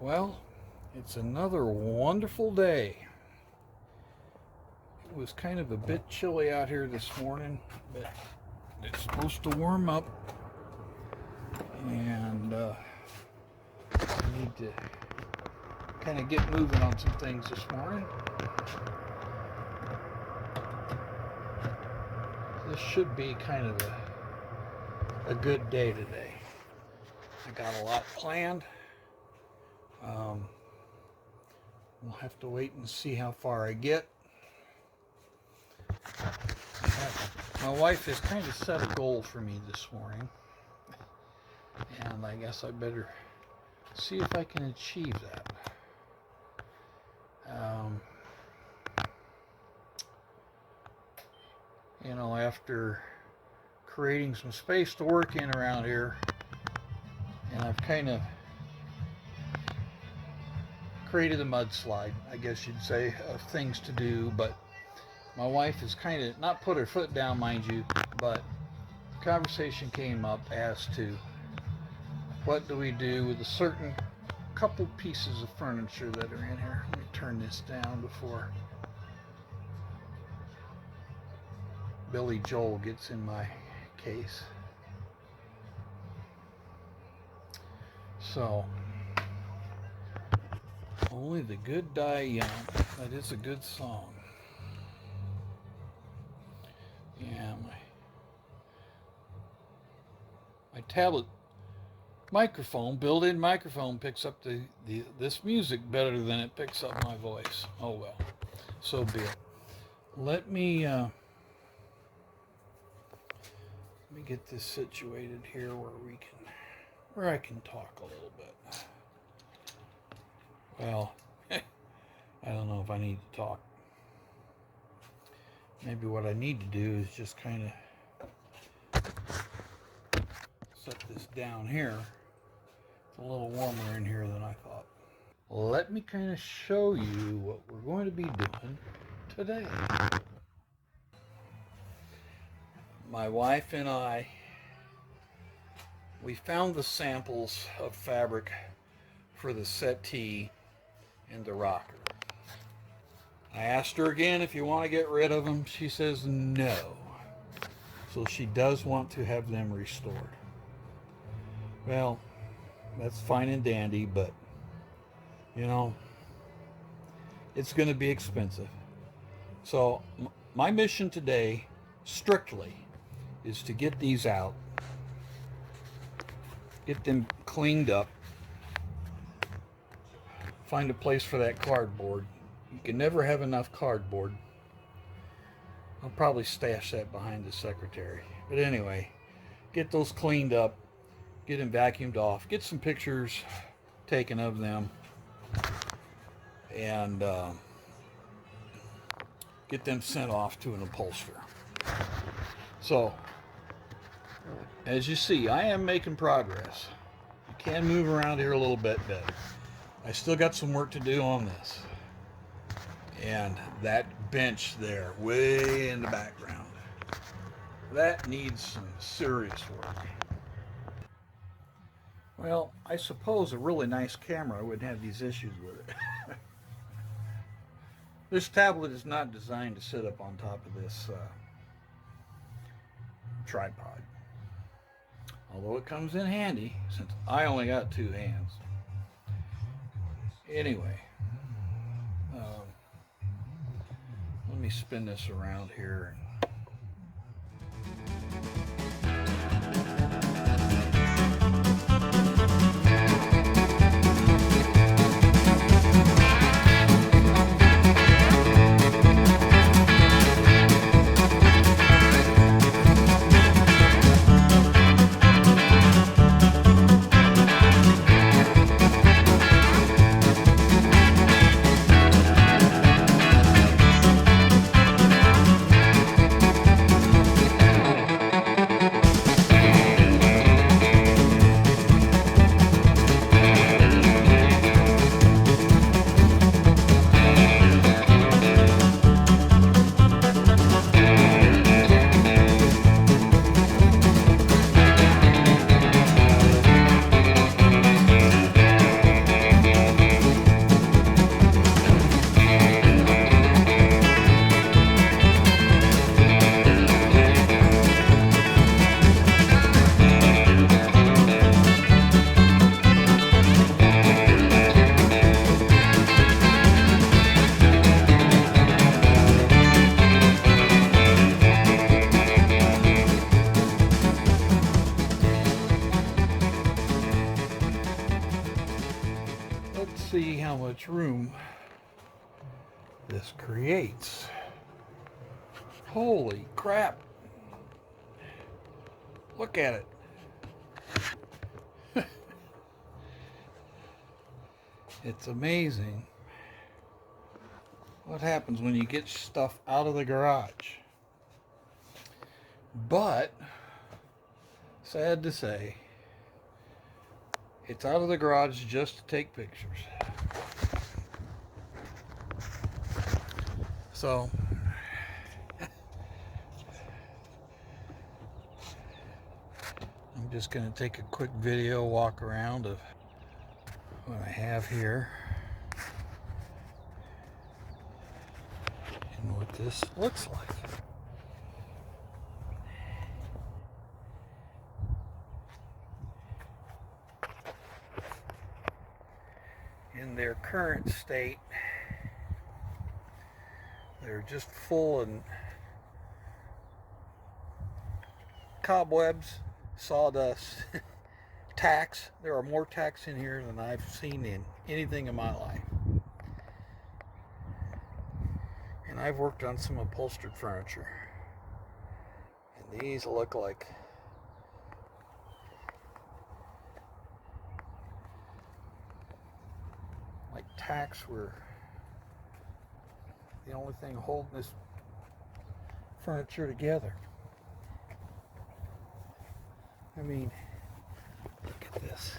Well, it's another wonderful day. It was kind of a bit chilly out here this morning, but it's supposed to warm up, and I need to kind of get moving on some things this morning. This should be kind of a good day today. I got a lot planned. We'll have to wait and see how far I get. My wife has kind of set a goal for me this morning, and I guess I better see if I can achieve that. After creating some space to work in around here, and I've kind of created a mudslide, I guess you'd say, of things to do, but my wife has kind of not put her foot down, mind you, but the conversation came up as to what do we do with a certain couple pieces of furniture that are in here. Let me turn this down before Billy Joel gets in my case. So, only the good die young. That is a good song. Yeah, my tablet microphone, built-in microphone, picks up this music better than it picks up my voice. Oh well, so be it. Let me get this situated here where I can talk a little bit. Well, I don't know if I need to talk. Maybe what I need to do is just kind of set this down here. It's a little warmer in here than I thought. Let me kind of show you what we're going to be doing today. My wife and I, we found the samples of fabric for the settee and the rocker. I asked her again if you want to get rid of them. She says no. So she does want to have them restored. Well, that's fine and dandy, but it's going to be expensive. So my mission today, strictly, is to get these out, get them cleaned up, find a place for that cardboard. You can never have enough cardboard. I'll probably stash that behind the secretary. But anyway, get those cleaned up, get them vacuumed off, get some pictures taken of them, and get them sent off to an upholsterer. So, as you see, I am making progress. I can move around here a little bit better. I still got some work to do on this. And that bench there, way in the background, that needs some serious work. Well, I suppose a really nice camera wouldn't have these issues with it. This tablet is not designed to sit up on top of this tripod. Although it comes in handy, since I only got two hands. Anyway, let me spin this around here. see how much room this creates. Holy crap. Look at it. It's amazing what happens when you get stuff out of the garage. But, sad to say, it's out of the garage just to take pictures. So, I'm just going to take a quick video walk around of what I have here and what this looks like. In their current state, they're just full of cobwebs, sawdust, tacks. There are more tacks in here than I've seen in anything in my life. And I've worked on some upholstered furniture, and these look like tacks were the only thing holding this furniture together. I mean, look at this.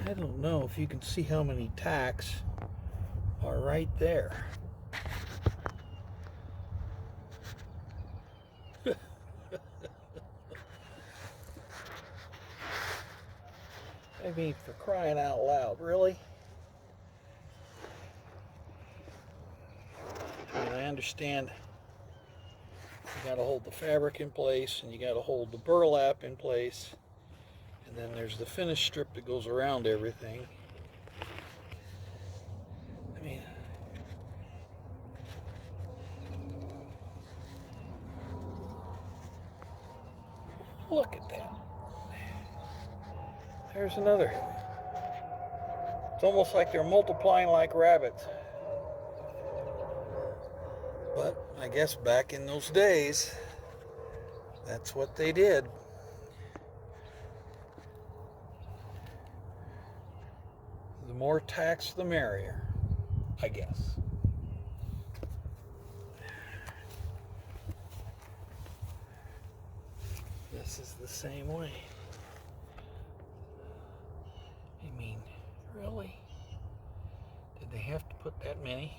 I don't know if you can see how many tacks are right there. I mean, for crying out loud, really? I mean, I understand you gotta hold the fabric in place and you gotta hold the burlap in place, and then there's the finish strip that goes around everything. I mean, look at that. There's another. It's almost like they're multiplying like rabbits. But I guess back in those days, that's what they did. The more tacks, the merrier, I guess. This is the same way. I mean, really? Did they have to put that many?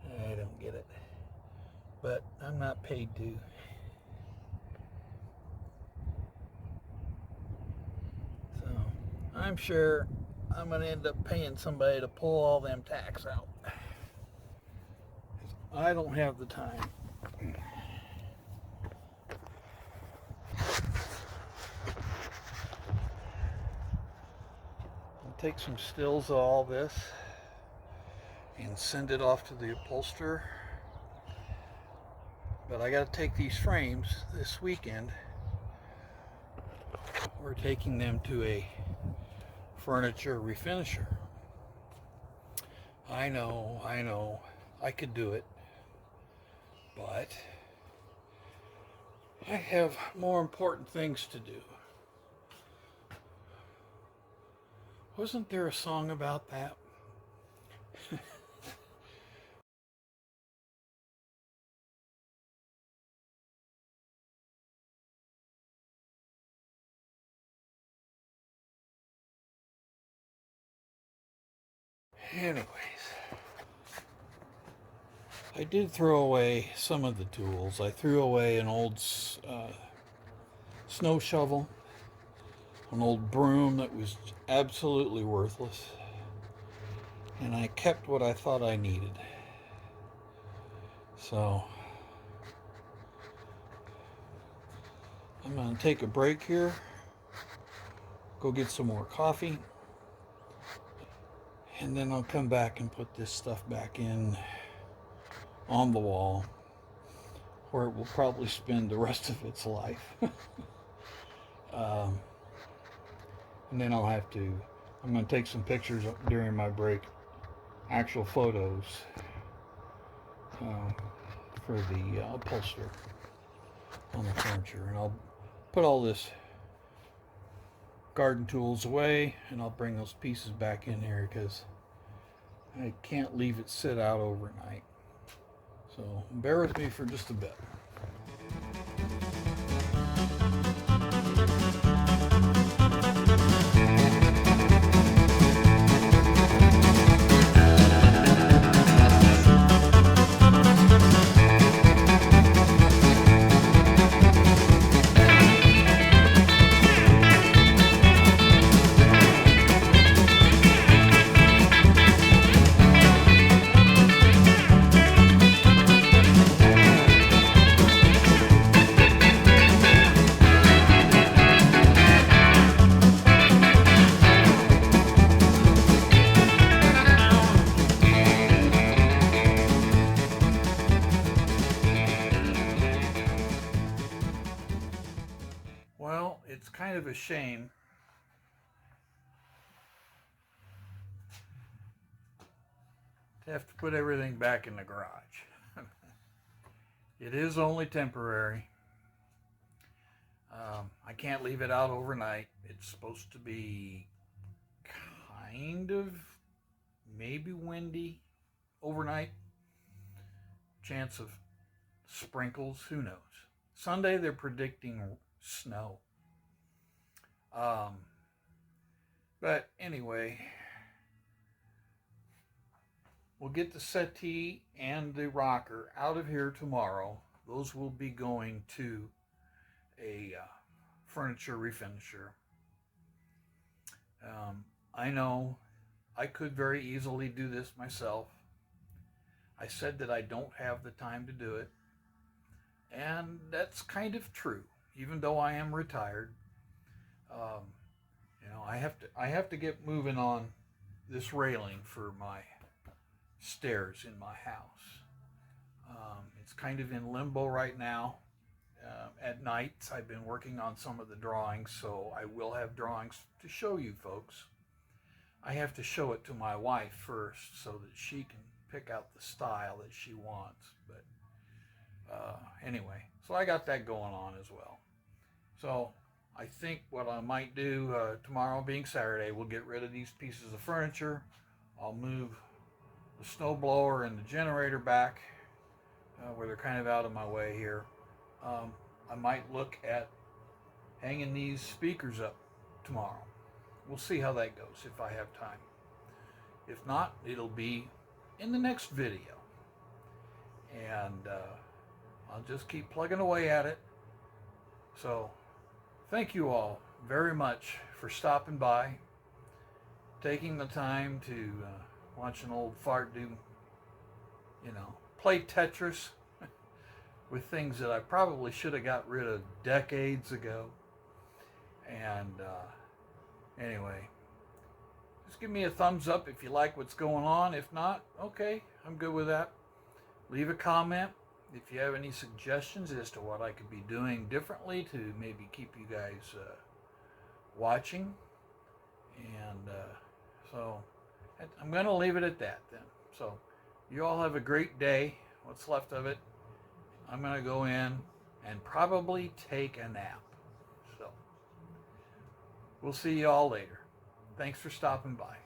I don't get it. But I'm not paid to. So, I'm sure I'm going to end up paying somebody to pull all them tacks out. I don't have the time. I'll take some stills of all this and send it off to the upholsterer. But I got to take these frames this weekend. We're taking them to a furniture refinisher. I know, I could do it, but I have more important things to do. Wasn't there a song about that? Anyways, I did throw away some of the tools. I threw away an old snow shovel, an old broom that was absolutely worthless, and I kept what I thought I needed. So I'm going to take a break here, go get some more coffee, and then I'll come back and put this stuff back in on the wall where it will probably spend the rest of its life. um, and then I'm going to take some pictures during my break, actual photos um, for the upholster on the furniture. And I'll put all this garden tools away, and I'll bring those pieces back in here because I can't leave it sit out overnight. So bear with me for just a bit. Well, it's kind of a shame to have to put everything back in the garage. It is only temporary. I can't leave it out overnight. It's supposed to be kind of maybe windy overnight. Chance of sprinkles, who knows. Sunday they're predicting snow. But anyway, we'll get the settee and the rocker out of here tomorrow. Those will be going to a furniture refinisher. I know I could very easily do this myself. I said that I don't have the time to do it, and that's kind of true. Even though I am retired, I have to get moving on this railing for my stairs in my house. It's kind of in limbo right now. At night, I've been working on some of the drawings, so I will have drawings to show you folks. I have to show it to my wife first so that she can pick out the style that she wants. But anyway, so I got that going on as well. So I think what I might do tomorrow, being Saturday, we'll get rid of these pieces of furniture. I'll move the snow blower and the generator back where they're kind of out of my way here. I might look at hanging these speakers up tomorrow. We'll see how that goes if I have time. If not, it'll be in the next video. And I'll just keep plugging away at it. So thank you all very much for stopping by, taking the time to watch an old fart do, play Tetris with things that I probably should have got rid of decades ago. And anyway, just give me a thumbs up if you like what's going on. If not, okay, I'm good with that. Leave a comment if you have any suggestions as to what I could be doing differently to maybe keep you guys watching. And so I'm going to leave it at that then. So you all have a great day, what's left of it. I'm going to go in and probably take a nap. So we'll see you all later. Thanks for stopping by.